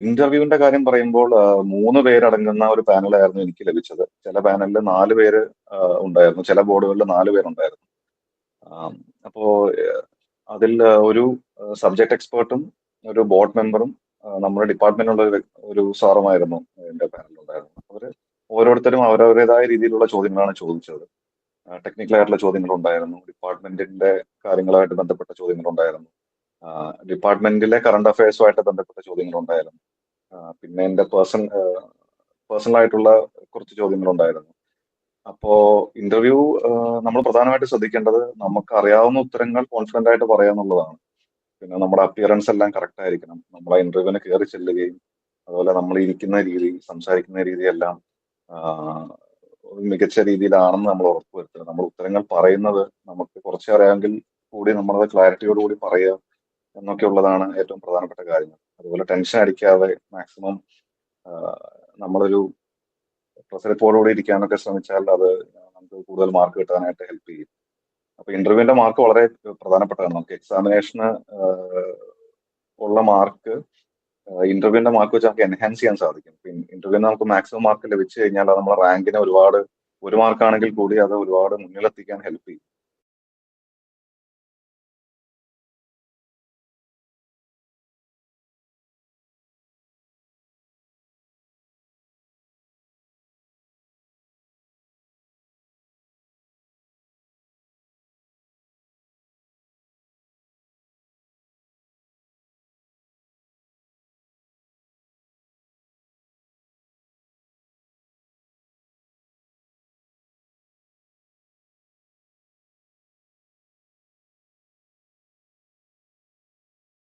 ഇന്റർവ്യൂവിന്റെ കാര്യം പറയുമ്പോൾ 3 പേരടങ്ങുന്ന ഒരു പാനലായിരുന്നു എനിക്ക് ലഭിച്ചത്. ചില പാനലിൽ 4 പേര് ഉണ്ടായിരുന്നു, ചില ബോർഡുകളിൽ 4 പേരുണ്ടായിരുന്നു. ആം, അപ്പോ അതിൽ ഒരു സബ്ജക്ട് എക്സ്പേർട്ടും ഒരു ബോർഡ് മെമ്പറും നമ്മുടെ ഡിപ്പാർട്ട്മെന്റിലുള്ള ഒരു സാറുമായിരുന്നു എന്റെ പാനലുണ്ടായിരുന്നത്. അവര് ഓരോരുത്തരും അവരവരുടേതായ രീതിയിലുള്ള ചോദ്യങ്ങളാണ് ചോദിച്ചത്. ടെക്നിക്കൽ ആയിട്ടുള്ള ചോദ്യങ്ങളുണ്ടായിരുന്നു, ഡിപ്പാർട്ട്മെന്റിന്റെ കാര്യങ്ങളുമായിട്ട് ബന്ധപ്പെട്ട ചോദ്യങ്ങളുണ്ടായിരുന്നു, ഡിപ്പാർട്ട്മെന്റിലെ കറണ്ട് അഫയേഴ്സുമായിട്ട് ബന്ധപ്പെട്ട ചോദ്യങ്ങളുണ്ടായിരുന്നു. പിന്നെ എന്റെ പേഴ്സണൽ ആയിട്ടുള്ള കുറച്ച് ചോദ്യങ്ങളുണ്ടായിരുന്നു. അപ്പോ ഇന്റർവ്യൂ നമ്മൾ പ്രധാനമായിട്ട് ശ്രദ്ധിക്കേണ്ടത് നമുക്ക് അറിയാവുന്ന ഉത്തരങ്ങൾ കോൺഫിഡന്റ് ആയിട്ട് പറയാന്നുള്ളതാണ്. പിന്നെ നമ്മുടെ അപ്പിയറൻസ് എല്ലാം കറക്റ്റ് ആയിരിക്കണം. നമ്മൾ ആ ഇന്റർവ്യൂവിന് കയറി ചെല്ലുകയും അതുപോലെ നമ്മൾ ഇരിക്കുന്ന രീതി, സംസാരിക്കുന്ന രീതി എല്ലാം മികച്ച രീതിയിലാണെന്ന് നമ്മൾ ഉറപ്പുവരുത്തുക. നമ്മൾ ഉത്തരങ്ങൾ പറയുന്നത് നമുക്ക് കുറച്ച് അറിയാമെങ്കിൽ കൂടി നമ്മളത് ക്ലാരിറ്റിയോട് കൂടി പറയുക എന്നൊക്കെ ഉള്ളതാണ് ഏറ്റവും പ്രധാനപ്പെട്ട കാര്യങ്ങൾ. അതുപോലെ ടെൻഷൻ അടിക്കാതെ മാക്സിമം നമ്മളൊരു പ്രസരിപ്പോടുകൂടി ഇരിക്കാനൊക്കെ ശ്രമിച്ചാൽ അത് നമുക്ക് കൂടുതൽ മാർക്ക് കിട്ടാനായിട്ട് ഹെൽപ്പ് ചെയ്യും. അപ്പൊ ഇന്റർവ്യൂവിന്റെ മാർക്ക് വളരെ പ്രധാനപ്പെട്ടതാണ്. നമുക്ക് എക്സാമിനേഷന് ഉള്ള മാർക്ക് ഇന്റർവ്യൂവിന്റെ മാർക്ക് വെച്ച് നമുക്ക് എൻഹാൻസ് ചെയ്യാൻ സാധിക്കും. ഇന്റർവ്യൂവിന് നമുക്ക് മാക്സിമം മാർക്ക് ലഭിച്ചു കഴിഞ്ഞാൽ അത് നമ്മുടെ റാങ്കിനെ ഒരുപാട്, ഒരു മാർക്കാണെങ്കിൽ കൂടി അത് ഒരുപാട് മുന്നിലെത്തിക്കാൻ ഹെൽപ്പ് ചെയ്യും.